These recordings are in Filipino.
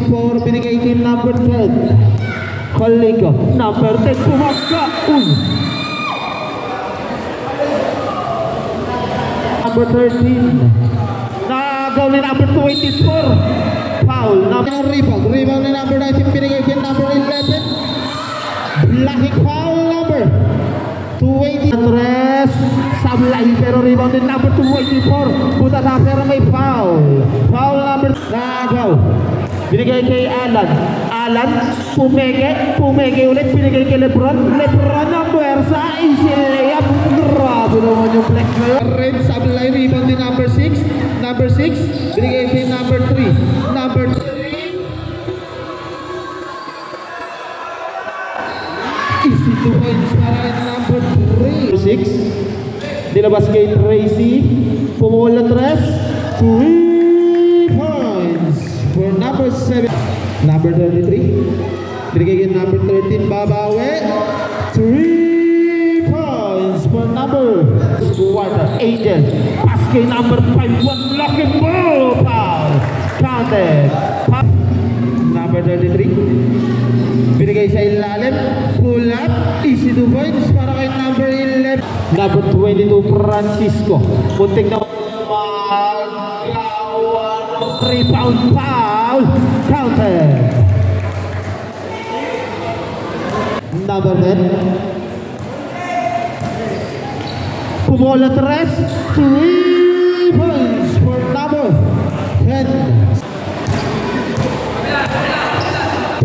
24, binigay kay number 10. Calico, number 10, pumaga. Number 13. Nagaw ni number 24. Foul. Rebound ni number 19, binigay kay number 11. Blocking foul number 280. Andres sablay pero rebound din number 284. Puta sa pero may foul. Foul number nagaw. Binigay kay Alan. Pumege ulit. Binigay kay Lebron. Lebron ang puwersa. Easy layup. Grabe naman yung flex na yun. Red sablay rebound din number 6. Number 6. Binigay kay number 3. Number 3. Easy 2 points para number 3. 6. Dilabas kay Tracy. Pumula 3 points for number 7. Number 33. Binigay kay number 13. Babawi. 3 points for number quarter. Angel. Pass kay number 5. One blocking ball. Foul. Counted. Number 33. Binigay sa ilalim. Pull up. Easy 2 points para kay number 11. Number 22, Francisco. Punting na rebound foul. Counted. Number 10. Pumola 3. 3 points for number 10.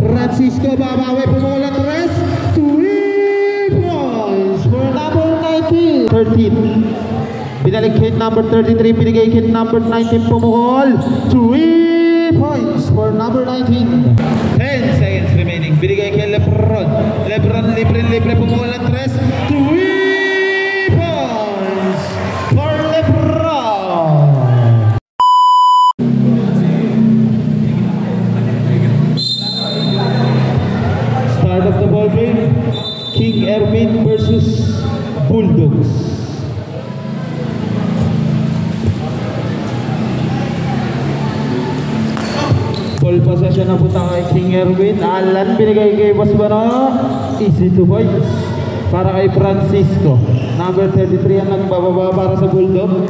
Francisco babawi, pumola 3. 3 points for number 19. 13. Binalik kay number 33, binigay kay number 19, pumuhol. 3 points for number 19. 10 seconds remaining. Binigay kay Lebron. Lebron libre, pumuhol ng 3. 3 points for Lebron. Start of the ball game. King Erwin versus Bulldogs. Ball possession na punta kay King Erwin. Alan binigay kay Boss Bano. Easy 2 points para kay Francisco. Number 33 ang nagbababa para sa Bulldog.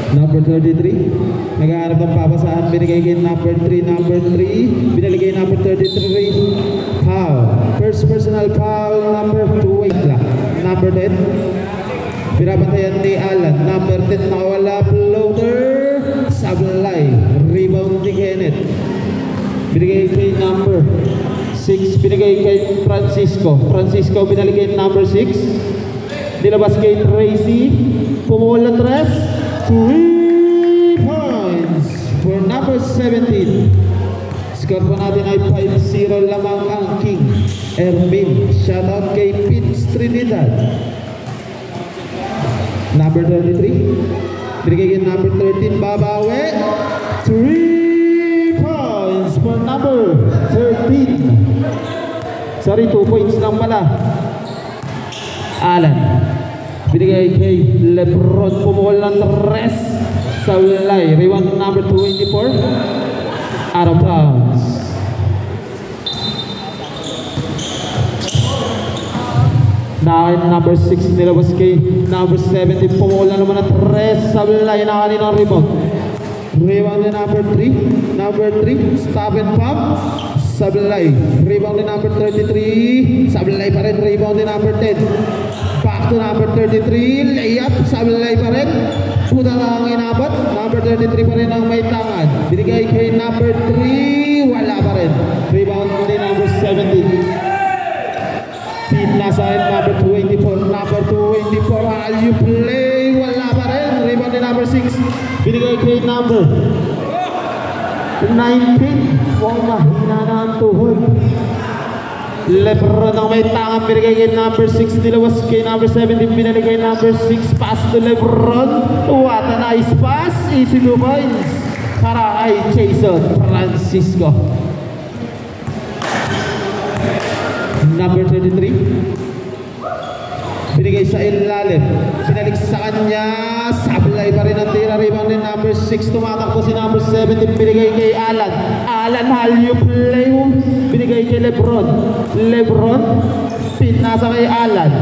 Number 33 nag-aarap ng papasahan. Binigay kay number 3. Number 3 binaligay number 33. Foul. First personal foul number 2. Number 10 binabantayan ni Alan. Number 10 nakawala. Floater. Sablay. Rebound ni Kenneth. Binigay kay number 6. Binigay kay Francisco. Francisco binaligay number 6. Dilabas kay Tracy. Pumula 3. 3 points for number 17. Score po natin ay 5-0 lamang ang King Erwin. Shoutout kay Pitts Trinidad. Number 33 binigay kay number 13. Babawi. 3 points for number 13. Sorry, 2 points lang pala. Alan binigay kay Lebron. Pumukol ng 3. Saulay. Rebound number 24. Out of bounds. Number 6 nilabas kay number 17. Pumukol na naman ng 3. Saulay na kanina rebound. Rebound ni number 3. Number 3. Stop and pump. Sablay. Rebound ni number 33. Sablay pa rin. Rebound ni number 10. Back to number 33. Layup. Sablay pa rin. Puta lang ang inabot. Number 33 pa rin ang may tangan. Binigay kay number 3. Wala pa rin. Rebound ni number 17. Team nasa number 24. Number 24. Value play. Wala pa rin. Rebound ni number 6. Binigay kay number 19. Huwag mahina na ang tuhod. Lebron ang may tangan. Binigay kay number 6. Nilawas kay number 17. Binigay kay number 6. Pass to Lebron. What a nice pass. Easy 2 points para kay Jason Francisco. Number 33 binigay sa ilalim, pinalik sa kanya, sablay pa rin ang tira, rebound din number 6, tumatakbo si number 17, binigay kay Alan, mahal yung play mo, binigay kay Lebron, pinasa kay Alan,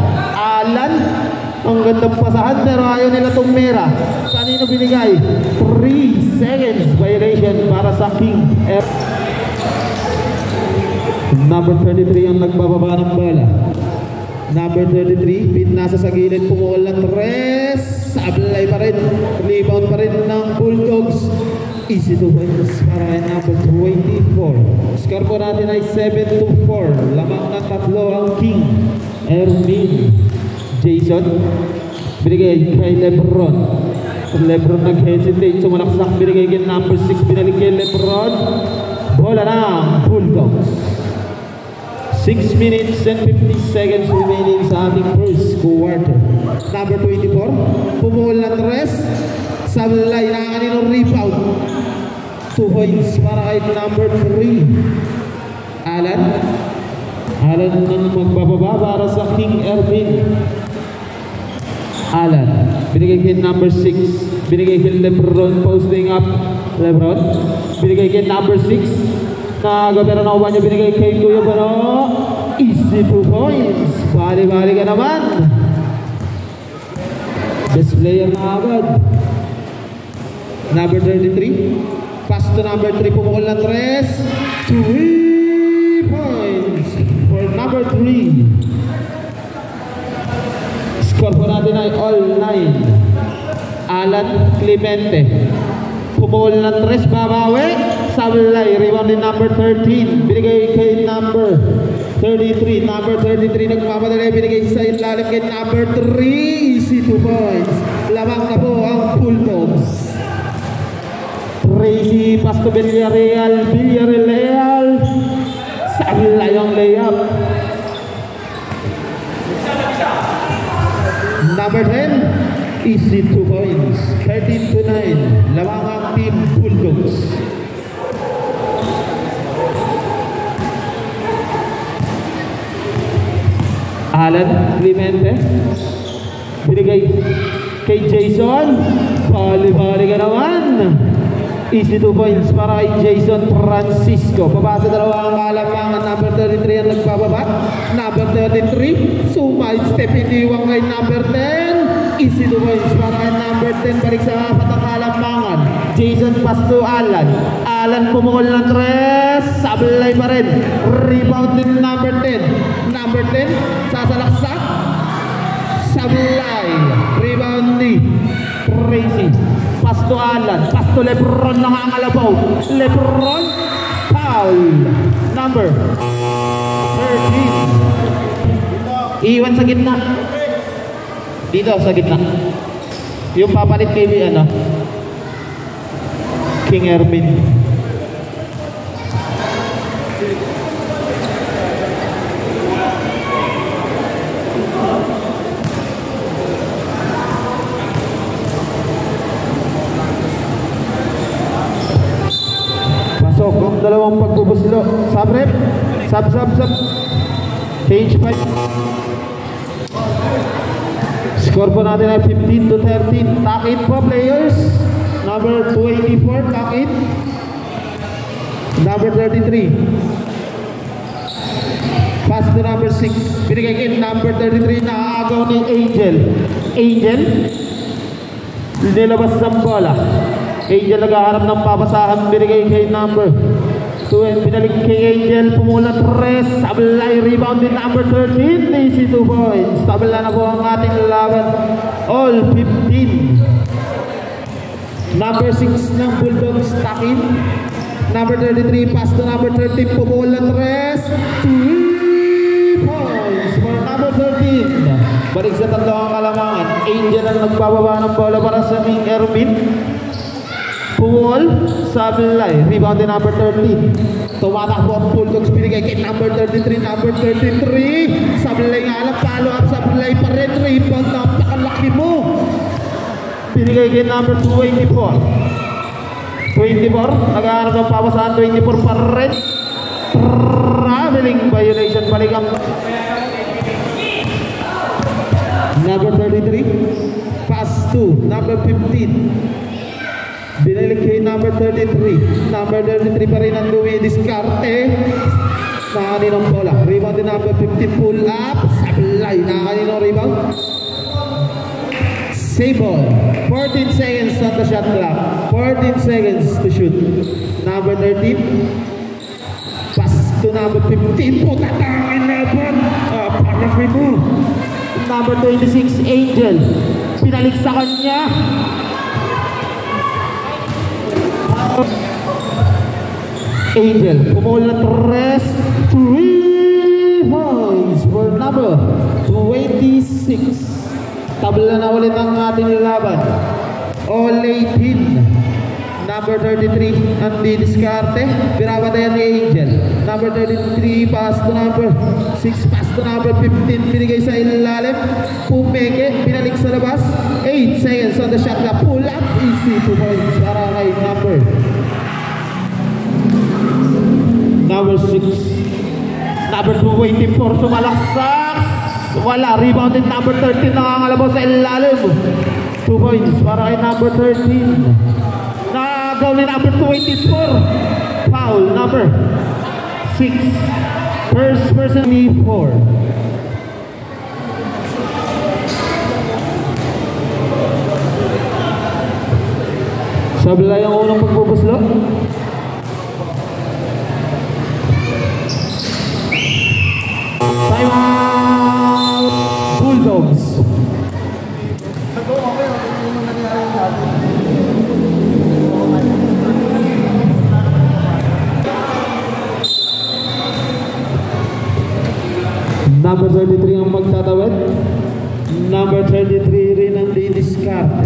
ang gandang pasahan pero ayaw nila tumira, kanino binigay? 3 seconds violation para sa King. Number 33 ang nagbababa ng bola. Number 33, pinasa sa gilid, pumukol ng 3, sablay pa rin, rebound pa rin ng Bulldogs. Easy to wins para kay number 24. Score po natin ay 7-4. Lamang ng tatlo ang King. Erwin, Jason, binigay kay Lebron. Lebron nag-hesitate, sumalaksak, binigay kay number 6, binalik kay Lebron. Bola ng Bulldogs. 6 minutes and 50 seconds remaining sa ating first quarter. Number 24, pumukol ng 3, sablay na kaninong rebound. 2 points para kay number 3. Alan nang magbababa para sa King Erwin. Alan, binigay kay number 6, binigay kay Lebron, posting up. Lebron, binigay kay number 6. Nagabera na uban niya, binigay kay Kuya Bano. Easy 2 points. Bali-bali ka naman. Best player na agad. Number 33. Pass to number 3. Pumukol na 3. 3 points for number 3. Score po natin ay all 9. Alan Clemente. Pumukol na 3. Babawi. Sablay, rebound din number 13, binigay kay number 33, number 33 nagmamadali, binigay sa ilalim kay number 3, easy 2 points, lamang na po ang Bulldogs. Crazy, pass to Villarreal, sablay ang layup. Number 10, easy 2 points, 13-9, lamang ang team Bulldogs. Alan Clemente, binigay kay Jason, bali-bali ka naman. Easy 2 points para kay Jason Francisco. Pabasa dalawa ang kalamangan. Number 33 ang nagbababa. Number 33, sumay step iniwang kay number 10. Easy 2 points para kay number 10. Balik sa apat ang kalamangan. Jason pass to Alan pumukol ng 3, sablay pa rin, rebound din number 10. Number 10, sasalaksak, sablay, rebound ni Crazy, pass to Alan, pass to Lebron, nangangalabaw, Lebron, foul, number 13. Iwan sa gitna, dito sa gitna, yung papalit kay King Erwin. Pasok ang dalawang pagbubuslo. Sub-rep. Sub. Change 5. Score po natin ay 15-13. Tuck in po players. Number 24, tuck in. Number 33. Pass to number 6. Binigay kay number 33 na aagaw ni Angel. Nilabas ng bola. Angel naghaharap ng papasahan. Binigay kay number 2. Pinalik kay Angel. Pumula 3. Sablay. Rebound din number 13. Easy 2 points. Tabla na po ang ating laban. All 15. Number 6 ng Bulldogs, tuck in. Number 33, pass to number 13, pumukol ng 3 points for number 13. Balik sa tatlo ang kalamangan. Angel ang nagbababa ng bola para sa King Erwin. Pumukol, sablay, rebound din number 13. Tumatakbo ang Bulldogs, binigay kay number 33, sablay nga lang, follow up, sablay pa rin, rebound, napakalaki mo. Binigay kay number 24, naghahanap ng papasahan, 24 pa rin. Traveling violation, balik ang Number 33. Pass to number 15. Binalik kay number 33. Number 33 pa rin ang dumidiskarte. Nakaninong bola. Rebound din number 15. Pull up. Sablay. Nakaninong rebound. Save ball. 14 seconds on the shot clock. 14 seconds to shoot. Number 13. Pass to number 15. Puta tangin na po. Parang remove. Number 26. Angel. Pinalik sa kanya. Angel. Pumul na 3 points for number 26. Tabla na ulit ang ating laban. All 18. Number 33 ang didiskarte. Pinapatayan ni Angel. Number 33 pass to number 6. Pass to number 15. Binigay sa ilalim. Pumeke. Pinalik sa labas. 8 seconds on the shot clock. Pull up. Easy 2 points para kay number 6. Number 224. Sumalaksak. Wala, rebounded number 13 nakakalabaw sa ilalim. 2 points para kay number 13. Nakagaw ni number 224. Foul number 6. First person ni 4. Sablay ang unang pagbubuslo. Time out! Bulldogs. Number 33 ang magtatawid. Number 33 rin ang didiskarte.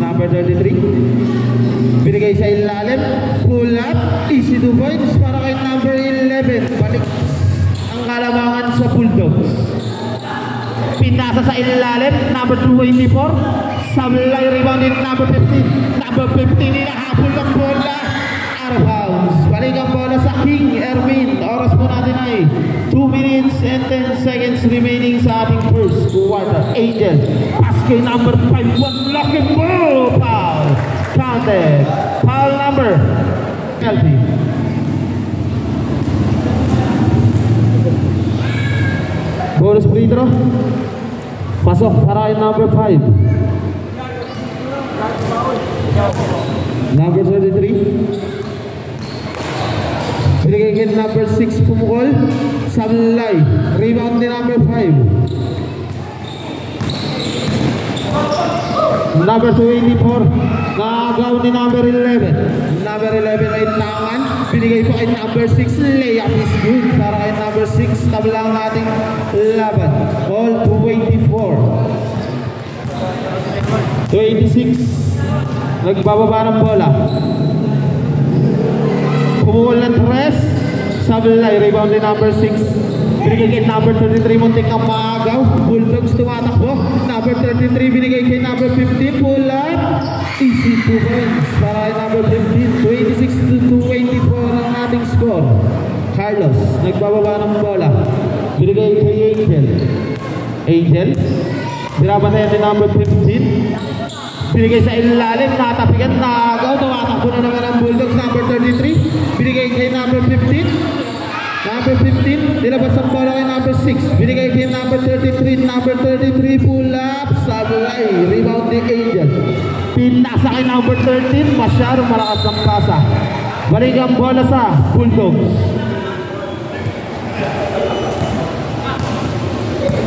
Number 33. Binigay sa ilalim. Pull up. Easy 2 points para kay number 11. Balik ang kalamangan sa Bulldogs. Pinasa sa ilalim. Number 224. Sablay rebound din number 15. Number 15 hinahabol ng bola. Out of bounds. Balik ang bola sa King Erwin. Oras po natin ay 2 minutes and 10 seconds remaining sa ating first quarter. Angel. Pass kay number 5. One lucky ball. Foul. Counted. Foul number penalty. Bonus free throw. Pasok para kay number 5. Number 33. Binigay kay number 6 pumukol. Sablay. Rebound ni number 5. Number 284. Nakagaw ni number 11. Number 11 ay tangan. Binigay po kay number 6. Layup is good para kay number 6. Tabla ang ating laban. All 284. 286. Nagbababa ng bola. Pumukol ng 3. Sablay. Rebound ni number 6. Binigay kay number 33. Muntik ang maagaw. Bulldogs tumatakbo. Number 33 binigay kay number 15. Pull up. Easy 2 points para kay number 15. 26-224 ang ating score. Carlos nagbababa ng bola. Binigay kay Angel. Angel. Binabantayan ni number 15. Binigay sa ilalim. Natapigan. Naagaw. Tumatakbo na naman ang Bulldogs. Number 33. Binigay kay number 15. Number 15, nilabas ang bola kay number 6. Binigay kay number 33. Number 33, pull up. Sablay. Rebound ni Angel. Pinasa kay number 13. Masyadong malakas ang pasa. Balik ang bola sa Bulldogs.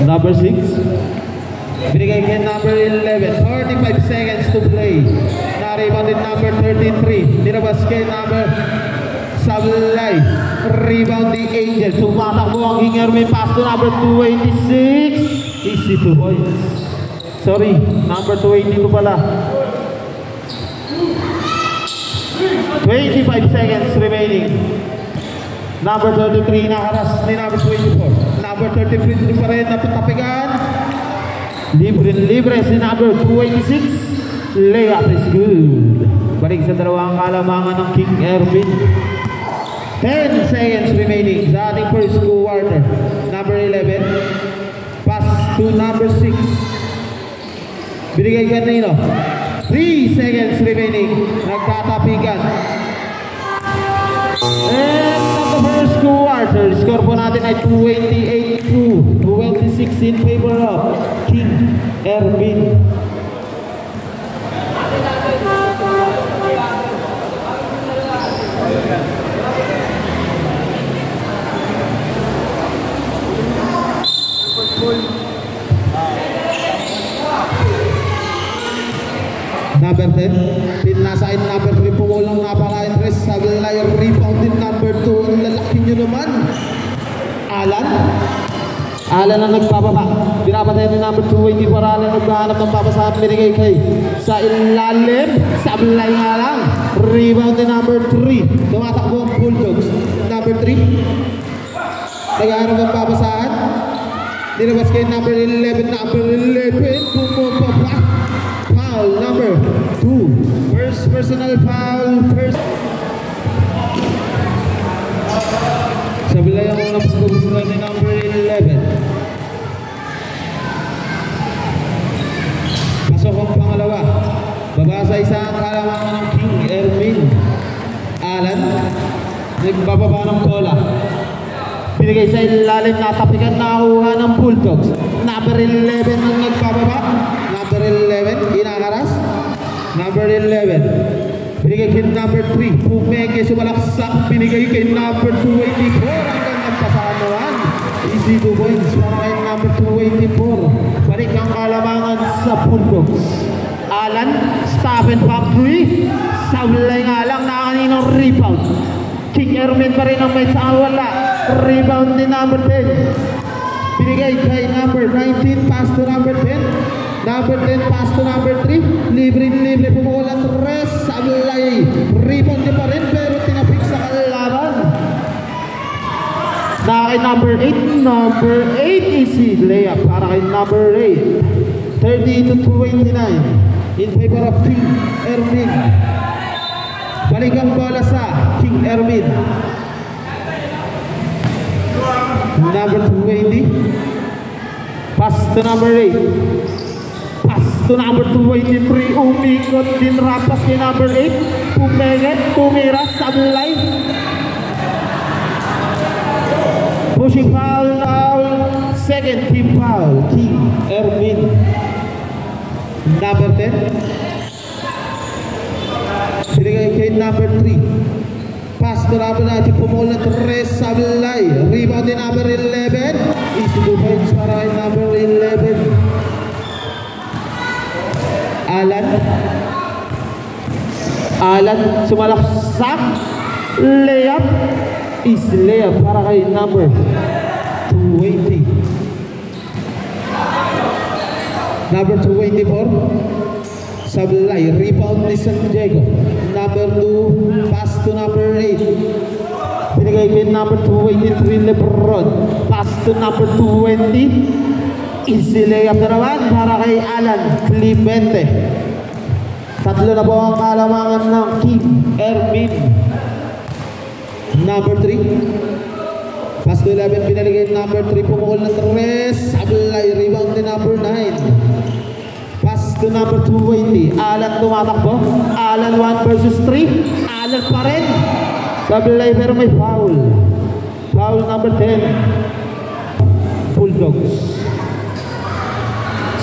Number 6. Binigay kay number 11. 45 seconds to play. Na-rebound din number 33. Nilabas kay number Sablay. Rebound ni Angel. Tumatakbo ang King Erwin. Pass to number 286. Easy 2 points. Sorry, number 282 pala. 25 seconds remaining. Number 33 nakaras ni number 24. Number 33 pa rin napatapigan. Libre si number 286. Layup is good. Balik sa dalawang kalamangan ng King Erwin. 10 seconds remaining sa ating first quarter. Number 11. Pass to number 6. Binigay kanino? 3 seconds remaining. Nagtatapikan. And at the first quarter, score po natin ay 28-26 in favor of King Erwin. Number 10, pinasain number 3 po walang napaka-interest. Saglay rebound din number 2. Ang lalaki nyo naman, Alan ang nagpapaba. Pinapatay ni number 24. Alan naghahanap ng papasahan. Binigay kay sa ilalim. Sablay nga lang. Rebound din number 3. Tumatakbo ang Bulldogs. Number 3 naghahanap ng papasahan. Dinabas kay number 11. Number 11 pumapaba. Foul number 2. First personal foul. Sablay ang unang pagkagustuhan ni number 11. Pasok ang pangalawa. Babasa isang kalamangan ng King Erwin. Alan nagbababa ng bola. Binigay sa ilalim, natapikan, nakuha ng Bulldogs. Number 11 ang nagbababa. Number 11, inakaras. Number 11. Binigay kay number 3. Pumenge, sumalaksak. Binigay kay number 284. Hanggang nagpasahan naman. Easy 2 points para kay number 284. Balik ang kalamangan sa Bulldogs. Alan, Stephen Factory. Sablay nga lang na kaninong rebound. King Erwin pa rin ang may sawala. Rebound ni number 10. Binigay kay number 19. Pass to number 10. Number 10 pass to number 3. Libre pumukulat. Rest. Sablay. Rebound niya pa rin pero tinapik sa kalaban. Na kay number 8. Number 8 easy layup para kay number 8. 30-29 in favor of King Erwin. Balik ang bola sa King Erwin. Number 20. Pass to number 8. Pass to number 23. Umikot din rapas kay number 8. Pumeget, tumira, sablay. Pushing foul. Second team foul. King Erwin. Number 10. Binigay kay number 3. Pass to number 9. Pumula 3. Sablay. Rebound din number 11. Easy 2 points para kay number 11. Alan sumalaksak. Layup. Easy layup para kay number 20. Number 24. Sablay, rebound ni San Diego. Number 2, pass to number 8. Binigay kay number 23, Lebron. Pass to number 20. Easy layup na naman para kay Alan Clemente. Tatlo na po ang kalamangan ng King Erwin. Number 3. Pass to 11, binigay kay number 3. Pumukul na 3. Sablay, rebound ni number 9. Pass to number 280. Alan tumatakbo. Alan 1 versus 3. Alan pa rin. Sablay pero may foul. Foul number 10. Bulldogs.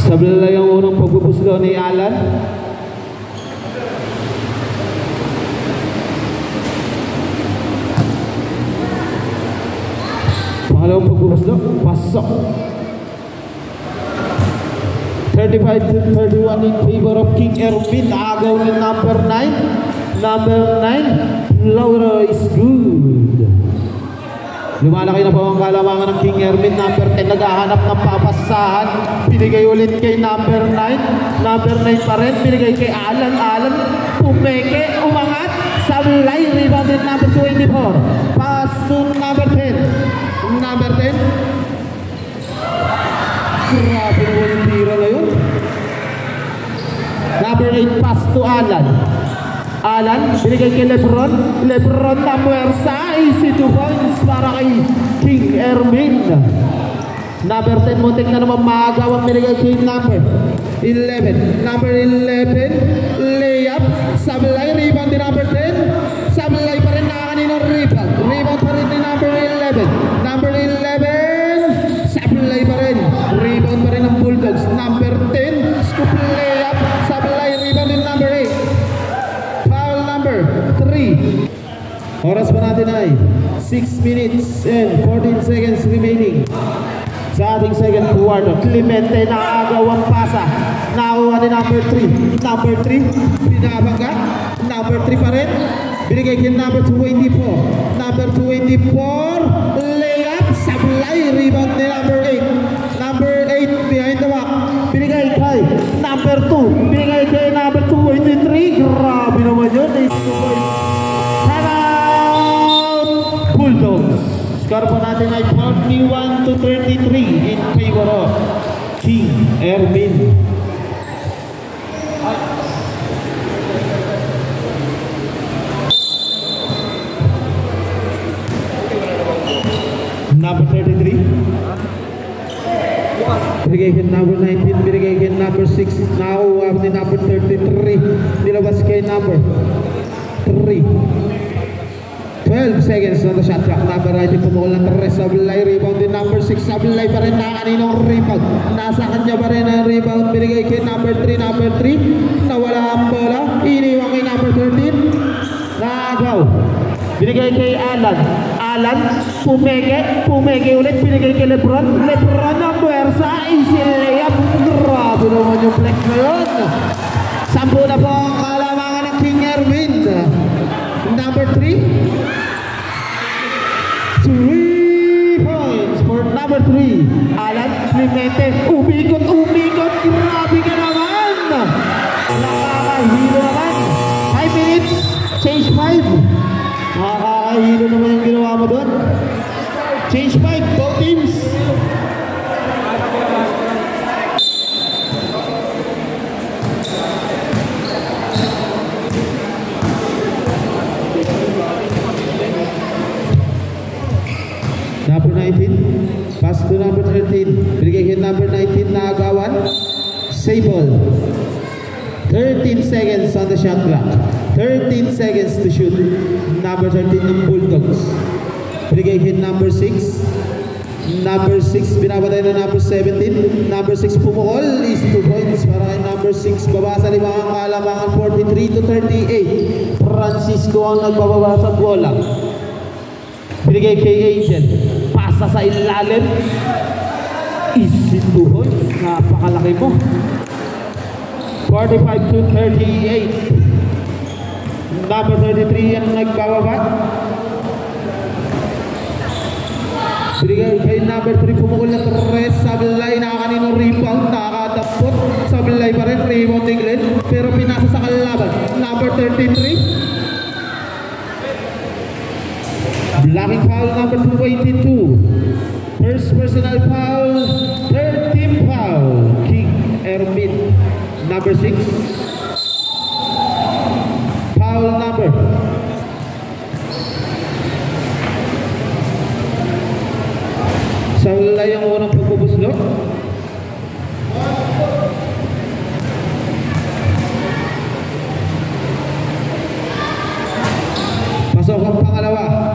Sablay ang unang pagbubuslo ni Alan. Pangalawang pagbubuslo. Pasok. 35-31 in favor of King Erwin. Agaw ni number 9. Number 9, Laura is good. Lumalaki na po ang kalamangan ng King Erwin. Number 10 naghahanap ng papasahan. Binigay ulit kay number 9. Number 9 pa rin. Binigay kay Alan. Alan pumeke, umangat. Sablay, rebound din number 24. Pass to number 10. Number 10. Grabe mo yung tira na yun. Number 8, pass to Alan. Alan, binigay kay Lebron. Lebron na puwersa. Easy 2 points para kay King Erwin. Number 10, muntik na naman maagawang binigay kay number 11. Number 11, layup. Sablay, rebound din number 10. Sablay pa rin na kaninong rebound. Rebound pa rin din number 11. Number 11, sablay pa rin. Rebound pa rin ng Bulldogs. Number 10, scoop layup. Sablay, rebound din number 8. Foul number 3. Oras pa natin ay 6 minutes and 14 seconds remaining sa ating second quarter. Clemente na agawang pasa. Nakuha ni number 3. Number 3, binabangga. Number 3 pa rin. Binigay kay number 24. Number 24, layup. Sablay, rebound ni number 8. Number 8, behind the back. Binigay kay number 2. Binigay kay number 23. Grabe naman yun. Bulldogs. Score po natin ay 41-33 in favor of King Ermin. Number 33. Binigay kay number 19. Binigay kay number 6. Nakuha ni number 33. Nilabas kay number 3. 12 seconds on the shot clock. Number 19 pumukol ng Tres. Sablay, rebound din number 6. Sablay pa rin na kaninong rebound. Nasa kanya pa rin ang rebound. Binigay kay number 3. Number 3, nawala ang bola. Iniwan kay number 13. Nagaw. Binigay kay Alan. Alan, pumeke ulit. Binigay kay Lebron. Lebron ang puwersa. Easy layup. Grabe naman yung flex na yun. 10 na po ang kalamangan ng King Erwin. Number 3, 3 points for number 3. Alan Clemente, umikot. Grabe ka naman. Nakakahilo naman. 5 minutes, change 5. Nakakahilo naman yung ginawa mo doon. Change 5, both teams. Number 19, pass to number 13. Binigay kay number 19 na agawan. Sable. 13 seconds on the shot clock. 13 seconds to shoot. Number 13 ng Bulldogs. Binigay kay number 6. Number 6, binabatay na number 17. Number 6 pumukol. Is 2 points para kay number 6. Babasa limang kalamangan 43-38. Francisco ang nagbababa sa bola. Binigay kay Angel. Pasa sa ilalim. Easy 2 points. Napakalaki mo. 45-38. Number 33 ang nagbababa. Binigay kay number 3. Pumukul na Tres. Sablay na kaninong rebound. Nakakadapot. Sablay pa rin. Rebounding rin. Pero pinasa sa kalaban. Number 33. Blocking foul number 282. First personal foul, third team foul. King Ermin. Number 6. Foul number. Sablay ang unang pagbubuslo. Pasok ang pangalawa.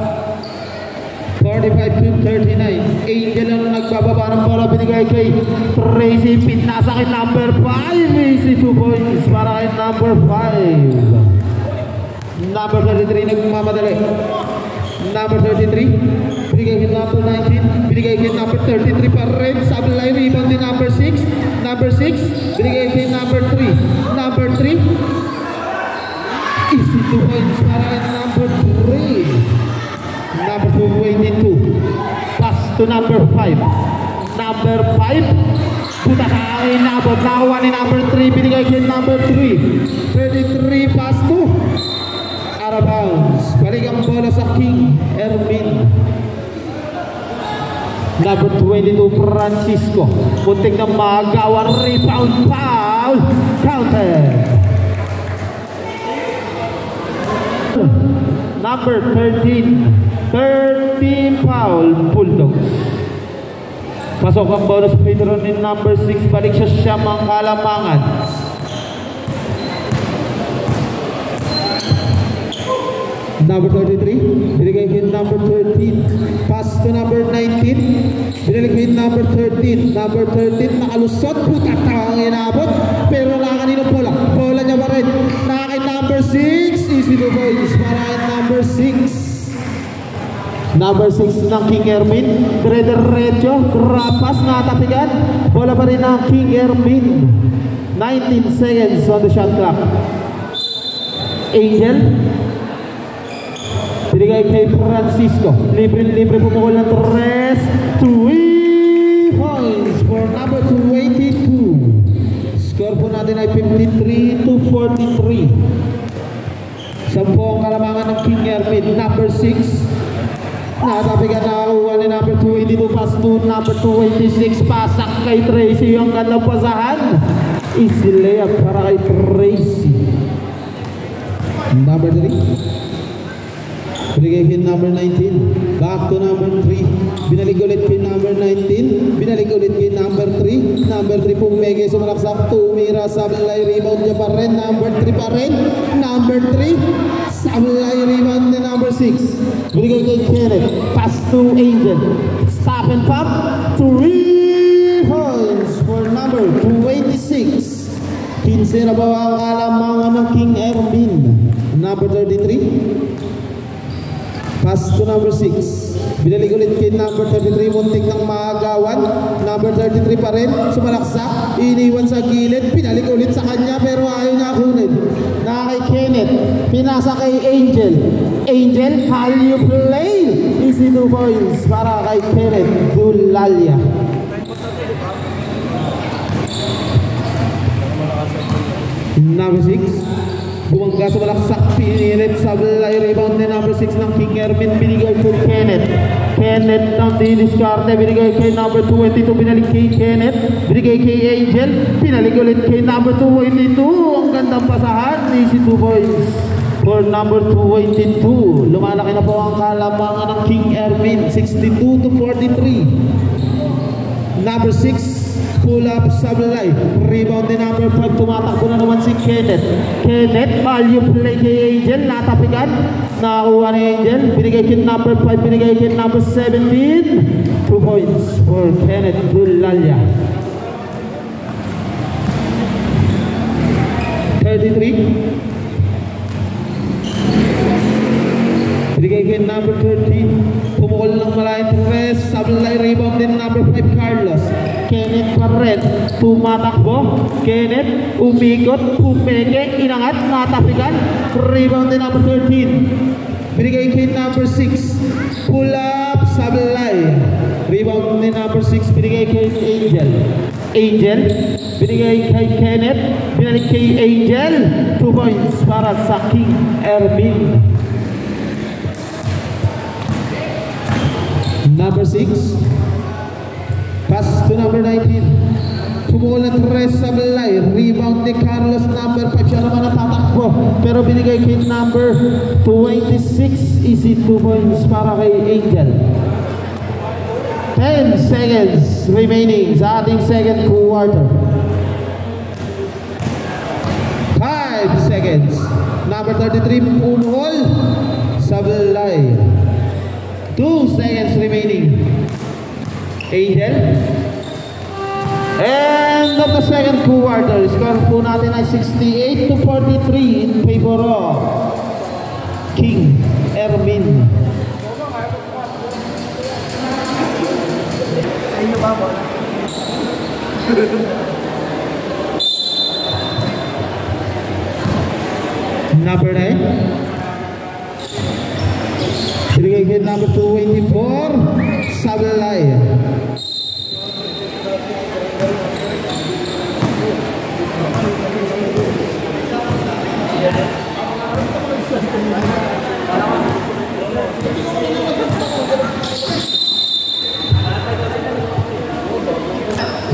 45-39. Angel ang nagbababa ng bola. Binigay kay Tracy Pitt. Nasa kay number 5. Easy 2 points para kay number 5. Number 33 nagmamadali. Number 33. Binigay kay number 19. Binigay kay number 33 pa rin. Sablay, rebound din number 6. Number 6. Binigay kay number 3. Number 3. Easy 2 points para kay number 3. Number 282. Pass to number 5. Number 5. Puta ka ang inabot. Nakuha ni number 3. Binigay kay number 3. 33 pass to. Out of bounds. Balik ang bola sa King Ermin. Number 22 Francisco. Muntik na magawa. Rebound foul. Counter. Number 13 foul, Bulldogs. Pasok ang bonus free throw ni number 6. Balik siya Siyam ang Kalamangan. Number 33, binigay kay number 13. Pass to number 19, binigay kay number 13. Number 13, nakalusot, putatang inabot, pero nakakanino bola. Bola niya pa rin, nakakay number 6, easy to boys, para kay number 6. Number 6 ng King Ermin, dire-diretso, rapas, natapigan, bola pa rin ng King Ermin. 19 seconds on the shot clock. Angel, binigay kay Francisco. Libre pumukol ng 3 points for number 22. Score po natin ay 53-43. 10 ang Kalamangan ng King Ermin. Number 6. Natapigan na nakakuha ni number 22. Pass to number 26. Pasak kay Tracy. Yung gandang pasahan. Easy layup para kay Tracy. Number 3. Binigay kay number 19. Back to number 3. Binalik ulit kay number 19. Binalik ulit kay number 3. Number 3 pumege sumalaksak. Tumira sablay rebound niya pa rin. Number 3 pa rin. Number 3 sablay rebound ni number 6. Binigay kay Kenneth. Pass to Angel. Stop and pop. 3 points for number 26. 15 na ba ang Kalamangan ng King Ermin. Number 33. Pass to number 6. Binalik ulit kay number 33. Muntik ng maagawan. Number 33 pa rin. Sumalaksak. Iniwan sa gilid. Binalik ulit sa kanya pero ayaw niya kunin. Na kay Kenneth. Pinasa kay Angel. Angel, how you play? Easy 2 points para kay Kenneth Dulalia. Number 6. Bumangga sa malaksak, pinilit sa blay rebound ni number 6 ng King Ermin. Binigay kay Kenneth. Kenneth ng diniskarte. Binigay kay number 22. Binalik kay Kenneth. Binigay kay Angel. Pinalik ulit kay number 22. Ang gandang pasahan. Easy 2 points for number 22. Lumalaki na po ang Kalamangan ng King Ermin. 62-43. Number 6. Pull up sablay. Rebound ni number 5. Tumatakbo na naman si Kenneth. Kenneth, value play kay Angel. Natapigan. Nakakuha ni Angel. Binigay kay number 5. Binigay kay number 17. 2 points for Kenneth Dulalia. 33. Binigay kay number 13. Pumukol ng malayang 3. Sablay rebound din number 5 Carlos. Kenneth pa rin. Tumatakbo. Kenneth umikot. Pumeke. Inangat. Natapigan. Rebound din number 13. Binigay kay number 6. Pull up. Sablay. Rebound din number 6. Binigay kay Angel. Angel. Binigay kay Kenneth. Binalik kay Angel. 2 points para sa King Ermin. Number 6. Pass to number 19. Pumukol na 3 sa Sablay. Rebound ni Carlos. Number 5. Siya naman natatakbo. Pero binigay kay number 26. Easy 2 points para kay Angel. 10 seconds remaining sa ating second quarter. 5 seconds. Number 33. Pumukol. Sablay. 2 seconds remaining. Angel. End of the second quarter. Score po natin ay 68-43 in favor of King Ermin. Number 9. Binigay kay number 24, Sablay.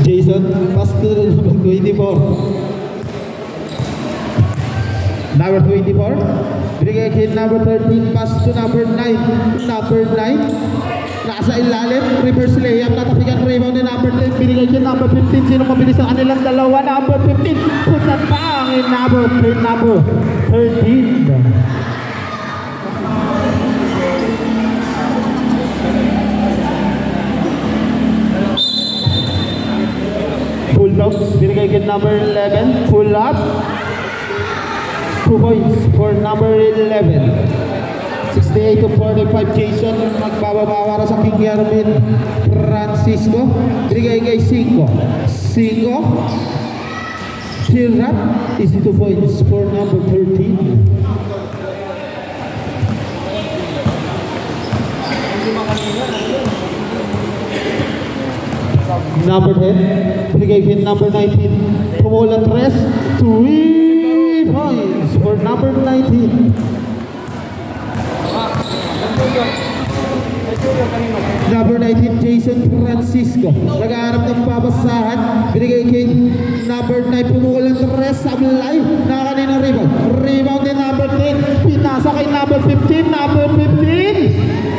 Jason, pass to number 24. Number 24. binigay kay number 13, pass to number 9. Number 9, nasa ilalim, reverse layup, natapigan rebound ni number 10, binigay kay number 15. Sino mabilis ang kanilang dalawa? Number 15, putan pa ang number 13. Bulldogs, binigay kay number 11, pull up, 2 points for number 11. 68-45, Jason magbababawara sa King Erwin Francisco, binigay kay 5, fill up, is 2 points for number 13. Number 10, binigay kay number 19, pumulang 3, 3 points for number 19. Number 19, Jason Francisco, nag-aarap ng pabasahan, binigay kay number 9, pumulang 3, sablay, nakaninang rebound din number 10, pinasa kay number 15,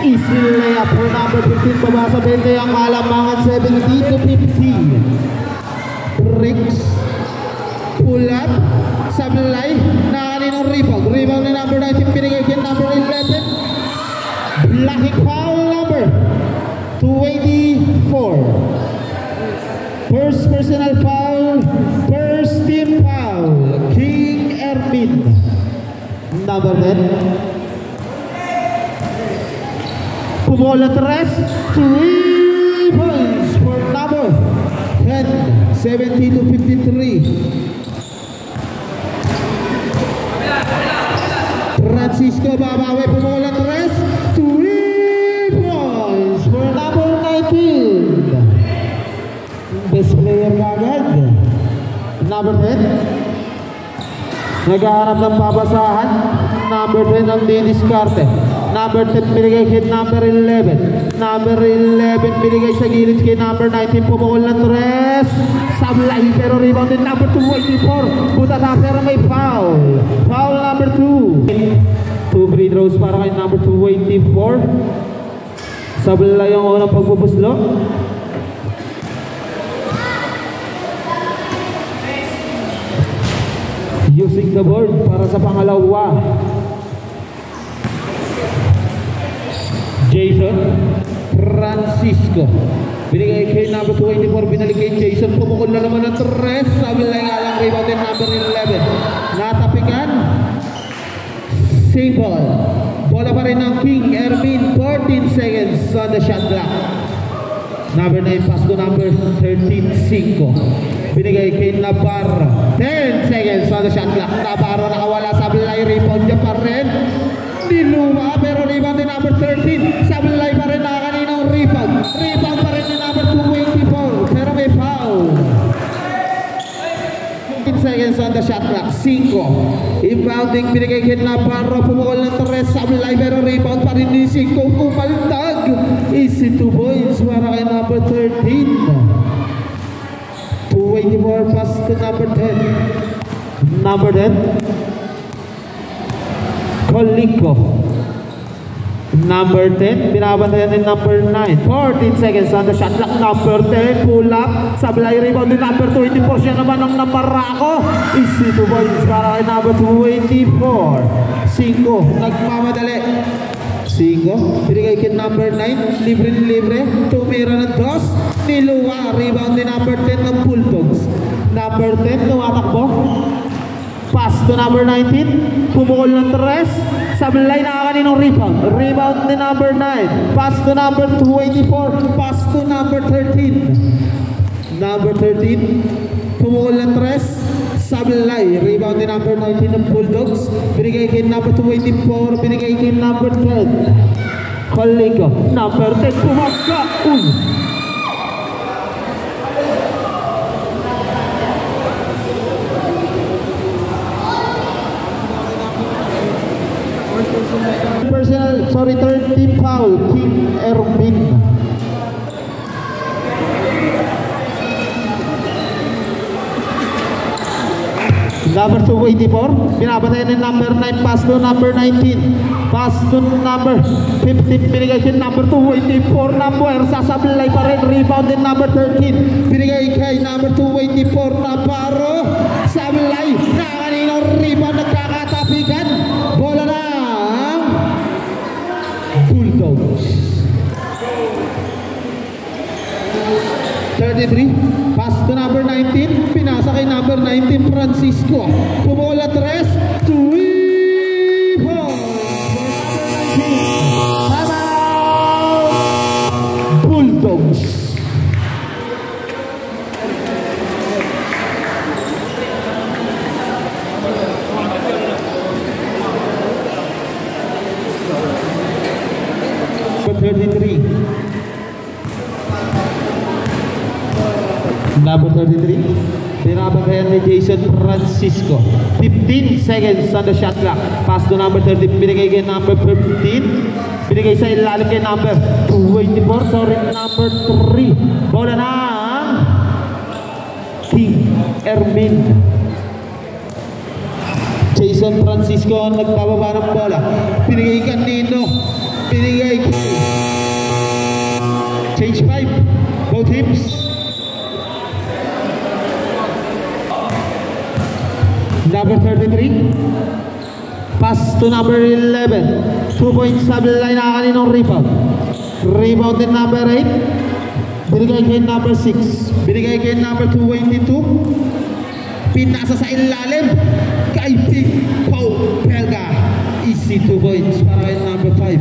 easy layup for number 15, babasa 20 ang kalamangan, 70-50. Ricks, pull up, sablay, nakaninang rebound ni number 19, binigay kay number 11, blocking foul number 24. First personal foul, first team foul, King Erwin. Number 10, pumola 3, 3 points for number 10, 70-53. Francisco babawi, pumola 3, 3 points for number 19. Best player agad. Number 10, nag-aarap ng pabasahan. Number 10 ang didiskarte. Number 10 binigay kay number 11. Number 11 binigay sa gilid kay number 19. Pumukol ng 3, sablay pero rebound din number 284. Puta na pero may foul. Foul number 2. 2 free throws para kay number 284. Sablay ang unang pagbubuslo. Using the board para sa pangalawa, Jason Francisco, binigay kay number 284, binalik kay Jason, pumukol na naman ng 3, sablay nga lang rebound din number 11, natapikan, same ball, bola pa rin ng King Erwin, 14 seconds on the shot clock. Number 9 pass to number 13, 5, binigay kay Navarro, 10 seconds on the shot clock. Navarro nakawala, sablay, rebound niya pa rin, niluma pero rebound din number 13, sablay pa rin, nakaninang rebound pa rin din number 284 pero may foul. 15 seconds on the shot clock. 5, inbounding, binigay kay Navarro, pumukol ng 3, sablay pero rebound pa rin ni 5, kupaltag, easy 2 points para kay number 13. 284 pass to number 10. Number 10, Colico. Number 10, binabantayan din number 9. 14 seconds on the shot clock. Number 10, pull up, sablay, rebound din number 24. Siya naman ang naparako. Easy 2 points para kay number 284. 5, nagmamadali. 5, binigay kay number 9, libre, tumira ng 2, niluwa, rebound din number 10 ng Bulldogs. Number 10, tumatakbo, pass to number 19, pumukol ng 3, sablay, nakakaninong rebound din number 9, pass to number 284, pass to number 13. Number 13, pumukol ng 3, sablay, rebound din number 19 ng Bulldogs, binigay kay number 284, binigay kay number 10, Colico. Number 10, pumaga, third team foul, King Erwin. Number 284, pinapatay ni number 9, pass to number 19. Pass to number 15, binigay kay number 284, number sasablay pa rin, rebound din number 13. Binigay kay number 284, Navarro, sablay, nakaninong rebound, nagkakatapikan. Bola ng Bulldogs. 33, pass to number 19, pinasa kay number 19, Francisco. Pumola 3, 3 points for number 19. Bulldogs. For 33. Number 33, pinapatayan ni Jason Francisco. 15 seconds on the shot clock. Pass to number 30, binigay kay number 15. Binigay sa ilalim kay number 284, sorry, number 3. Bola ng King Ermin. Jason Francisco ang nagbababa ng bola. Binigay kanino? Binigay kay change 5, both teams. Number 33, pass to number 11, 2 points sablay na kaninong rebound. Rebound din number 8, binigay kay number 6, binigay kay number 222, pinasa sa ilalim kay Big Pau Pelga. Easy 2 points para kay number 5.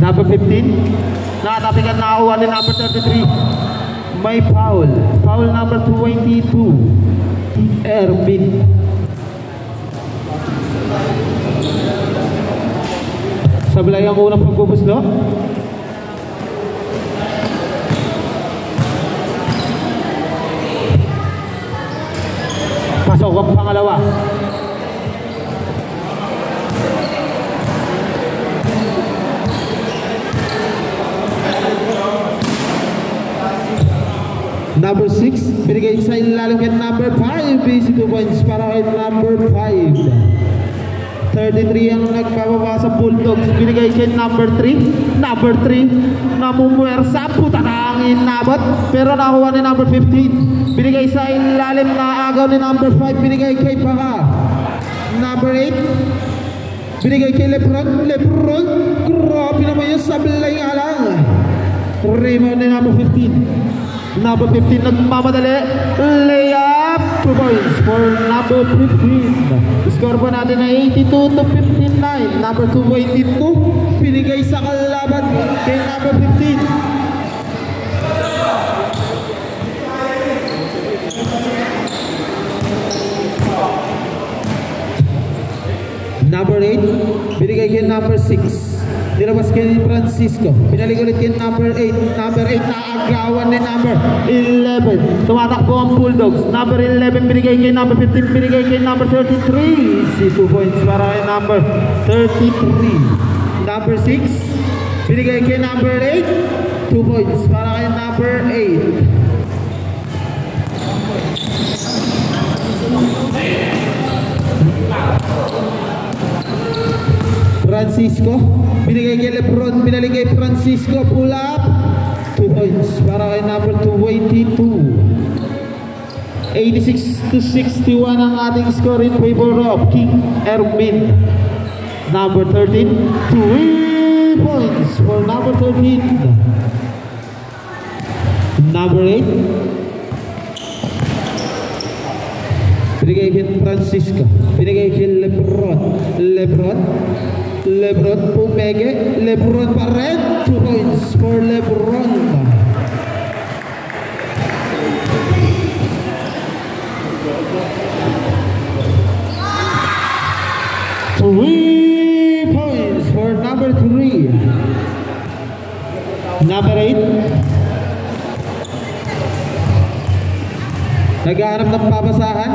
Number 15, nakatapikan na nakakuha ni number 33. May foul. Foul number 222. Ermin. Sablay ang unang pagbubuslo. Pasok ang pangalawa. Number 6, binigay sa ilalim kay number 5, easy 2 points para kay number 5. 33 ang nagbababa sa Bulldogs, binigay kay number 3. Number 3, namumuwersa, puta na ang inabot, pero nakuha ni number 15. Binigay sa ilalim na agaw ni number 5, binigay kay Baka. Number 8, binigay kay Lebron. Lebron, grabe naman yung sablay nga lang. Rebound ni number 15. Number 15 nagmamadali, layup, 2 points for number 15. Score po natin na 82-59. Number 222, pinigay sa kalaban kay number 15. Number 8, binigay kay number 6. Nilabas kay Francisco. Pinalik ulit kay number 8. Number 8 naagawan ni number 11. Tumatakbo ang Bulldogs. Number 11 binigay kay number 15. Binigay kay number 33. Si 2 points para kay number 33. Number 6 binigay kay number 8. 2 points para kay number 8. Francisco, binigay kay Lebron, binalik kay Francisco, pull up, 2 points para kay number 222. 86-61 ang ating score in favor of King Ermin. Number 13, 3 points for number 13. Number 8, binigay kay Francisco, binigay kay Lebron pumege, Lebron pa rin, 2 points for Lebron. Three points for number 3. Number 8, naghahanap ng papasahan.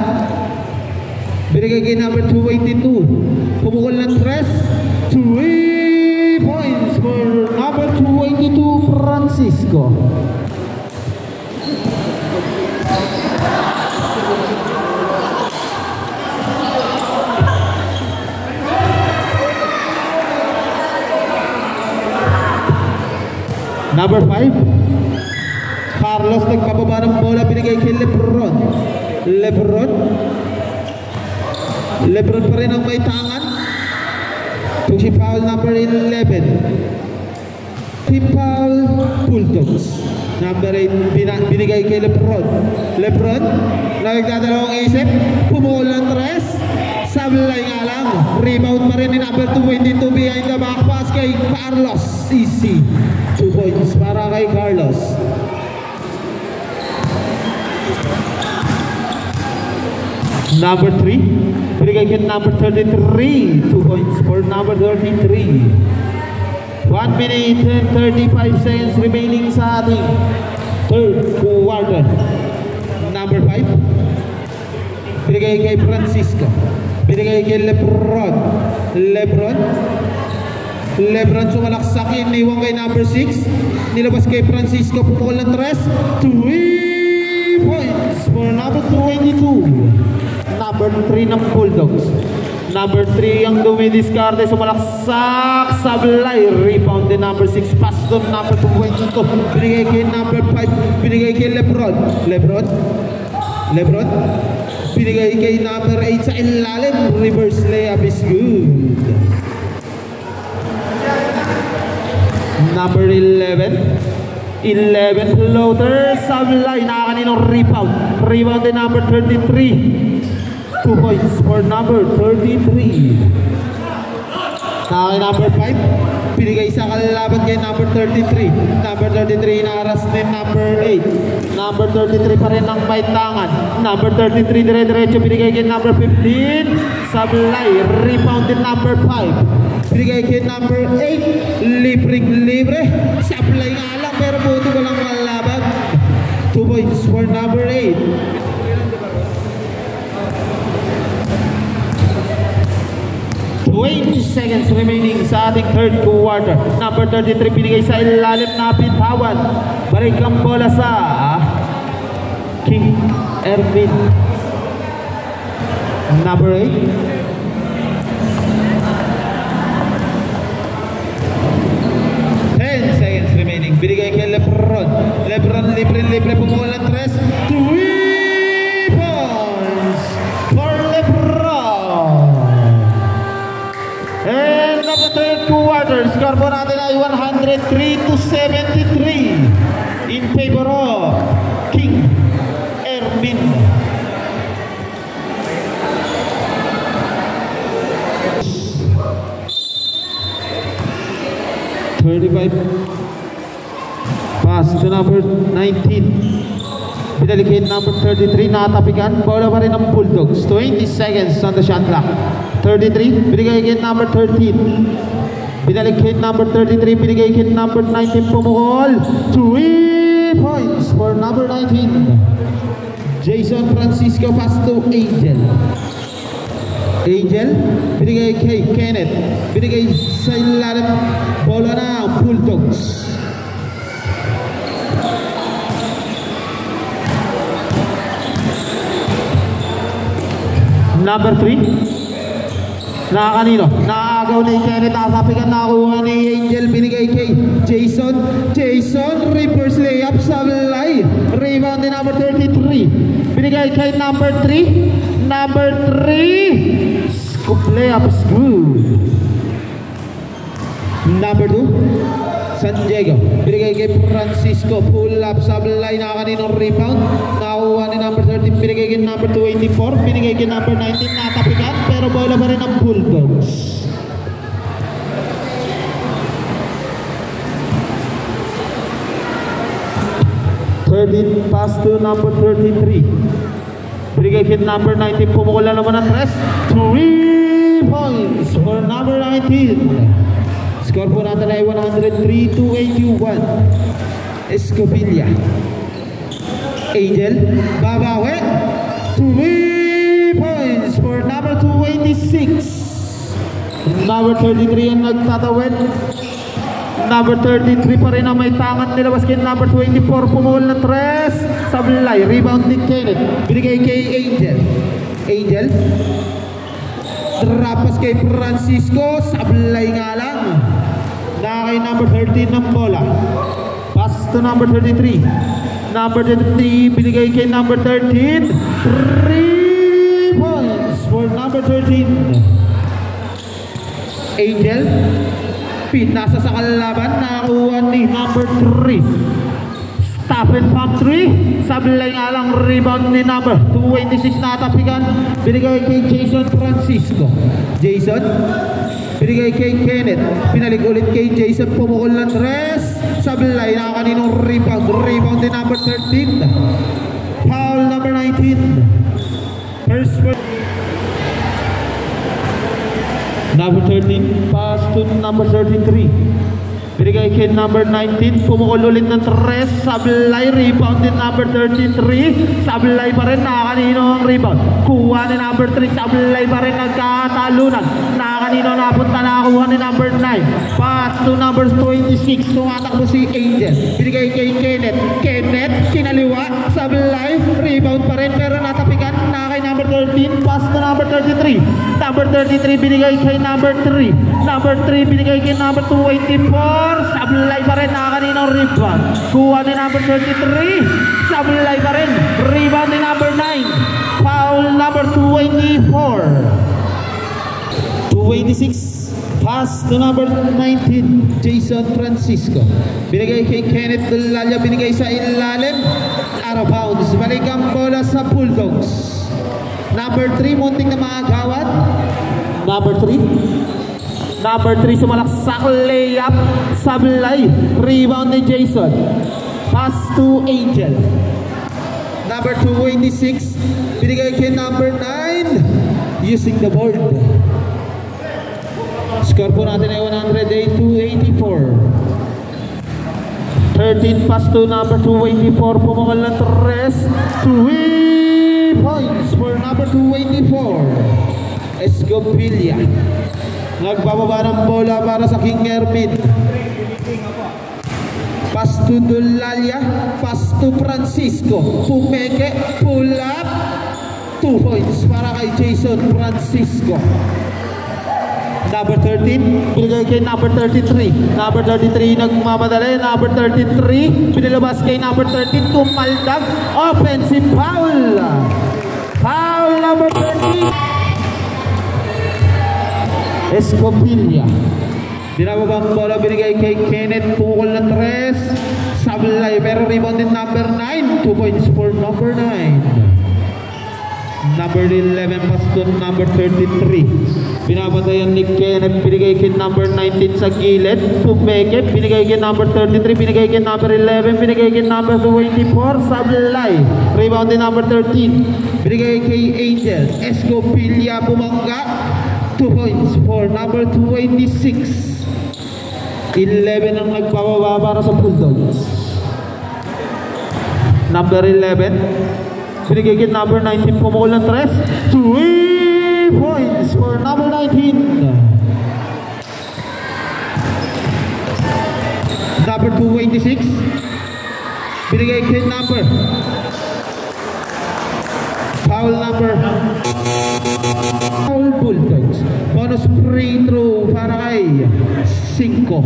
Binigay kay number 282. Pumukol ng 3. 3 points for number 282, Francisco. Number 5, Carlos nagpababa ng bola, binigay kay Lebron. Lebron pa rin ang may tangan. Kung si foul number 11, team foul Bulldogs. Number 8, binigay kay Lebron. Nagdadalawang isip, pumukol ng tres, sablay nga lang. Rebound pa rin ni number 22 behind the back pass kay Carlos. Easy 2 points para kay Carlos. Number 3, binigay kay number 33. 2 points for number 33. 1 minute and 35 seconds remaining sa ating third quarter. Number 5, binigay kay Francisco. Binigay kay Lebron sumalaksak, iniwang kay number 6. Nilabas kay Francisco, pupukol ng tres. 3 points for number 22. Number 3 ng Bulldogs. Number 3 ang dumidiskarte, sumalaksak, sablay, rebound din number 6, pass to number 22. Binigay kay number 5, binigay kay Lebron. Binigay kay number 8 sa ilalim, reverse layup is good. Number 11 floater, sablay, nakakaninong rebound din number 33. 2 points for number 33. Kaya number 5, binigay sa kalaban kay number 33. Number 33 inaras din number 8. Number 33 pa rin ang may tangan. Number 33 dire-diretso binigay kay number 15. Sablay, rebound din number 5. Binigay kay number 8. Libre. Sablay nga lang pero buti ko lang malaban. 2 points for number 8. 20 seconds remaining sa ating third quarter. Number 33 binigay sa ilalim na bitawan. Balik ang bola sa King Ervin. Number 8, remaining. Binigay kay Lebron libre pumukol ng tres. 3 points for Lebron. And number 3 quarter, score po natin ay 103-73 in favor of King Ervin. Pass to number 19. Pinalikin number 33, nakatapikan. Bola pa rin ng Bulldogs. 20 seconds on the shot clock. 33, binigay kay number 13. Pinalikin number 33, binigay kay number 19, pumukol. 3 points for number 19. Jason Francisco, pass to Angel. Binigay kay Kenneth. Binigay sa ilalim. Bola na Bulldogs. Number 3, nakakanino? Nakagaw ni Kenneth, nakasapikan, nakakuha ni Angel, binigay kay Jason, reverse layup, sablay, rebound din number 33, binigay kay number 3, scoop layup is good. Number 2, San Diego, binigay kay Francisco, pull up, sablay, nakaninong rebound, nakakuha ni number 13, binigay kay number 284, binigay kay number 19, natapikan, pero bola pa rin ang Bulldogs. Pass to number 33, binigay kay number 19, pumukul na naman ang tres. 3 points for number 19. Score po natin ay 103-81. Escopilla. Angel, babawi. 3 points for number 286. Number 33 ang nagtatawid. Number 33 pa rin ang may tangan, nilabas kay number 24, pumukol na 3, sablay, rebound ni Kenneth, binigay kay Angel, drapas kay Francisco, sablay nga lang, na kay number 13 ng bola, pass to number 33, number 33, binigay kay number 13, 3 points for number 13, Angel, nasa sa kalaban, nakakuha ni number 3, stop and pump 3, sablay nga lang, rebound ni number 26, natapikan, binigay kay Jason Francisco, binigay kay Kenneth, pinalik ulit kay Jason, pumukol ng 3, sablay na kaninong rebound ni number 13, foul number 19, first point. Number 13, pass to number 33. Binigay kay number 19, pumukol ulit ng 3, sablay, rebound din number 33, sablay pa rin, nakakanino ang rebound. Kuha ni number 3, sablay pa rin, nagkatalunan. Nakakanino napunta, nakakuha ni number 9. Pass to number 26, tumatakbo si Angel. Binigay kay Kenneth, kinaliwa, sablay, rebound pa rin, pero natapikan, kay number 13, pass to number 33. Number 33 binigay kay number 3. Number 3 binigay kay number 284. Sablay pa rin, nakakanino rebound. Kuha ni number 33. Sablay pa rin, rebound ni number 9. Foul number 284. 286. Pass to number 19, Jason Francisco. Binigay kay Kenneth Dulalya, binigay sa ilalim. Out of bounds. Balik ang bola sa Bulldogs. Number 3, munting na makagawad. Number 3 sumalaksak, layup, sablay, rebound ni Jason. Pass to Angel. Number 286, binigay kay number 9, using the board. Score po natin ay 102-84. 13 pass to number 284, pumukal ng 3, 2 points for number 284, Escopilla. Nagbababa ng bola para sa King Ermit. Pass to Dulalya, pass to Francisco, pumeke, pull up, 2 points para kay Jason Francisco. Number 13, binigay kay number 33. Number 33 nagmamadali. Number 33, pinilabas kay number 13, tumaldag. Offensive foul. Foul number 13. Escopilla. Dinababang bola, binigay kay Kenneth, pumukol na 3. Sablay, pero rebound din number 9. 2 points for number 9. Number 11 pass to number 33. Binabatayan ni Kenneth, binigay kay number 19 sa gilid. Pumeke, binigay kay number 33, binigay kay number 11, binigay kay number 24, sablay. Rebound din number 13. Binigay kay Angel. Escopilla bumangga. 2 points for number 286. 11 ang nagpababa para sa Bulldogs. Number 11, binigay kay number 19, pumukol ng 3. 3 points for number 19. Number 286, binigay kay number. Foul number. Foul Bulldogs. Bonus free throw para kay 5.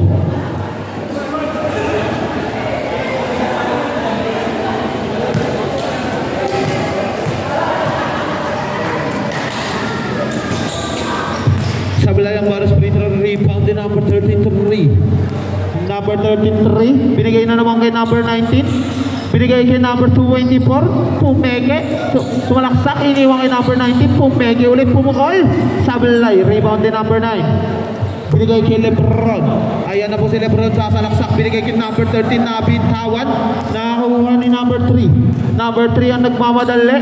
Sablay ang bonus free throw, rebound din number 33. Number 33, binigay na naman kay number 19. Binigay kay number 224, pumeke, sumalaksak, iniwang kay number 19, pumeke ulit, pumukol, sablay, rebound din number 9. Binigay kay Lebron, ayan na po si Lebron, sasalaksak, binigay kay number 13, nabitawan, nakakuha ni number 3. Number 3 ang nagmamadali,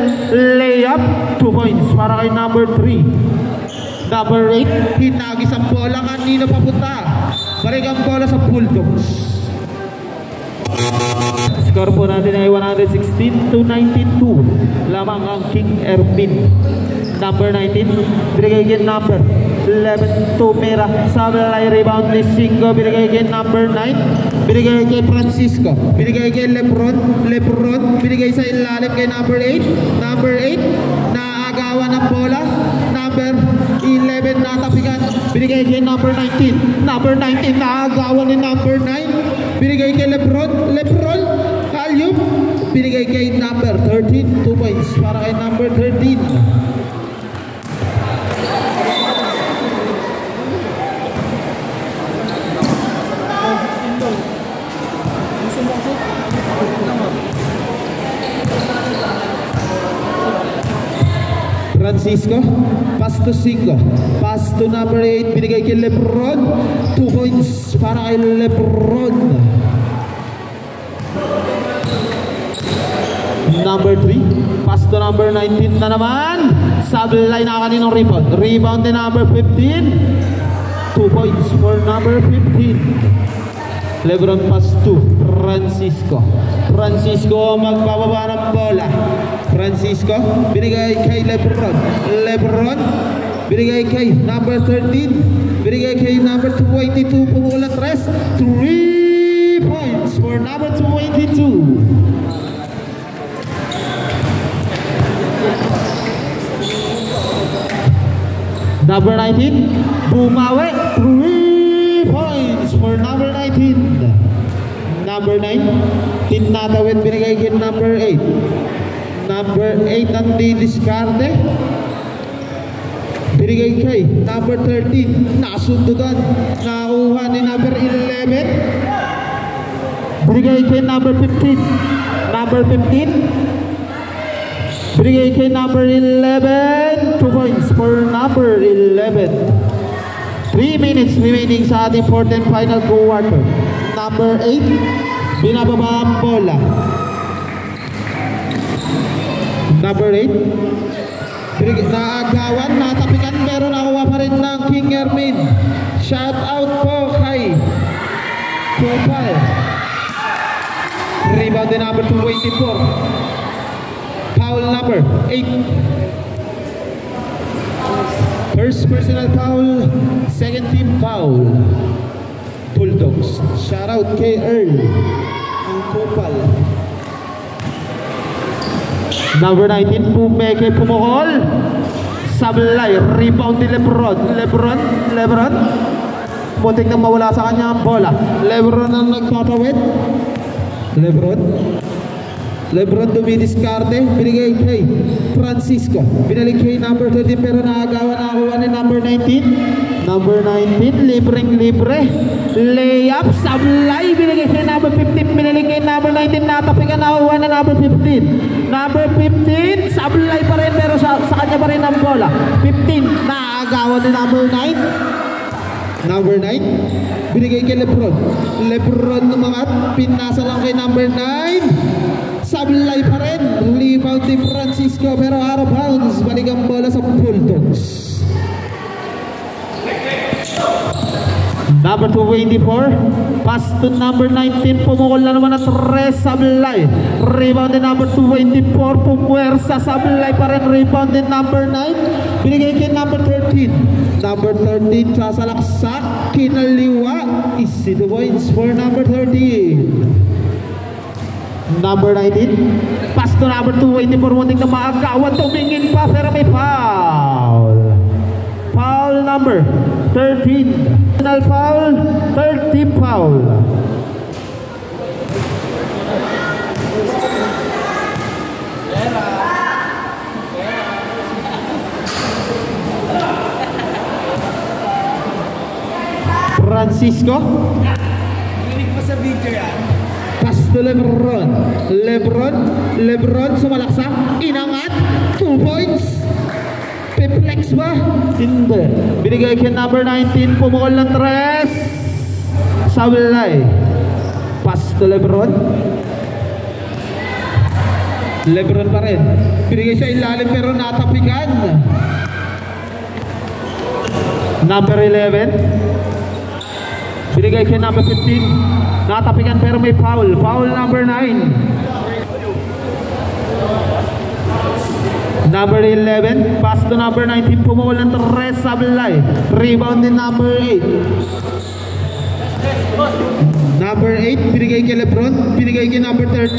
layup, 2 points para kay number 3. Number 8, hinagis ang bola, kanina papunta, balik ang bola sa Bulldogs. Score po natin ay 116-92. Lamang ang King Ermin. Number 19, binigay kay number 11 tumira. Sablay, rebound ni 5. Binigay kay number 9. Binigay kay Francisco. Binigay kay Lebron. Lebron. Binigay sa ilalim kay number 8. Number 8. Naagawan ng bola. Number 11 natapikan. Binigay kay number 19. Number 19 naagawan ni number 9. Binigay kay Lebron. Lebron. Kalyum. Binigay kay number 13. 2 points para kay number 13. Francisco, pass to 5, pass to number 8, binigay kay Lebron, 2 points para kay Lebron. Number 3, pass to number 19 na naman, sablay na kaninong rebound, rebound ni number 15, 2 points for number 15. Lebron pass to Francisco. Francisco magbababa ng bola. Francisco binigay kay Lebron. Lebron binigay kay number 13. Binigay kay number 22. Pumulat rest. 3 points for number 22. Number 19 bumawi. 3 points for number 19. Number 9 tinatawid binigay kay number 8. Number 8 ang didiskarte. Binigay kay number 13. Nasundugan. Nakuha ni number 11. Binigay kay number 15. Number 15. Binigay kay number 11. 2 points for number 11. 3 minutes remaining sa ating fourth and final quarter. Number 8. Binababa ang bola. Number 8 naagawan, natapikan pero nakuha pa rin ng King Ermin. Shout out po kay Kupal. Rebound din number 284. Foul number 8. First personal foul, second team foul. Bulldogs. Shout out kay Earl ang Kupal. Number 19, Pumeke pumukol. Sablay, rebound ni Lebron. Lebron. Muntik nang mawala sa kanya ang bola. Lebron ang nagtatawid. Lebron dumidiskarte. Binigay kay Francisco. Binalik kay number 13 pero naagawan na ni number 19. Number 19, libre. Layup, sablay. Binigay kay number 15. Binalik kay number 19. Natapikan nakuha na number 15. Number 15, sablay pa rin pero sa kanya pa rin ang bola. 15, naagawan ni number 9. Number 9, binigay kay Lebron. Lebron umangat, pinasa lang kay number 9. Sablay pa rin. Rebound ni Francisco pero out of bounds. Balik ang bola sa Bulldogs. Number 284, pass to number 19, pumukol na naman at Tres, sablay. Rebound din number 284, pumwersa, sablay pa rin. Rebound din number 9, binigay kay number 13. Number 13, sasalaksak, kinaliwa. Easy 2 points for number 13. Number 19, pass to number 284, muntik na maagawan, tumingin pa pero may foul. Foul number 13. Final foul, 13 foul. Francisco. Rinig mo sa video yan. Pass to Lebron. Lebron sumalaksak, inangat, 2 points. Piplex ba? Hindi. Binigay kay number 19, pumukol ng Tres. Sablay. Pass to Lebron. Lebron pa rin. Binigay sa ilalim pero natapikan. Number 11. Binigay kay number 15. Natapikan pero may foul. Foul number 9. Number 11, pass to number 19, pumukol ng 3 sablay. Rebound din number 8. Number 8, binigay kay Lebron, binigay kay number 13.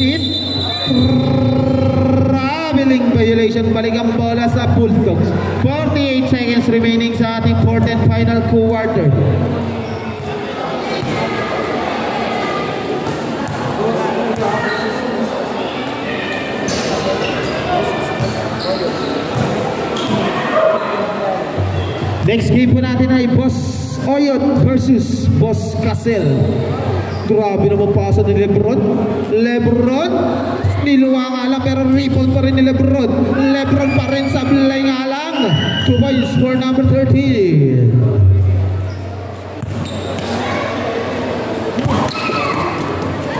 Traveling violation, balik ang bola sa Bulldogs. 48 seconds remaining sa ating 4th and final quarter. Next game po natin ay Boss Oyot versus Boss Casel. Grabe naman pasa ni Lebron. Lebron, niluwa nga lang pero rebound pa rin ni Lebron. Lebron pa rin sa sablay nga lang. 2 points for number 13.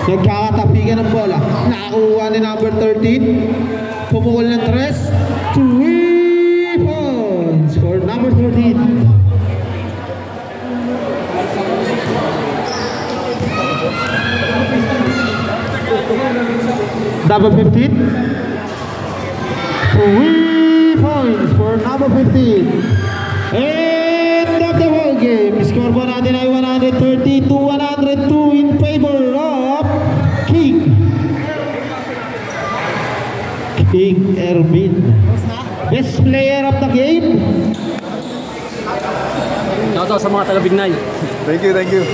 Nagkakatapigan ng bola. Nakakuha ni number 13. Pumukol ng 3. 3 points for number 13. Number 15. 3 points for number 15. End of the whole game. Score po natin ay 130-102 in favor of King Ermin. Best player of the game. Shoutout sa mga taga-Bignay. Thank you, thank you.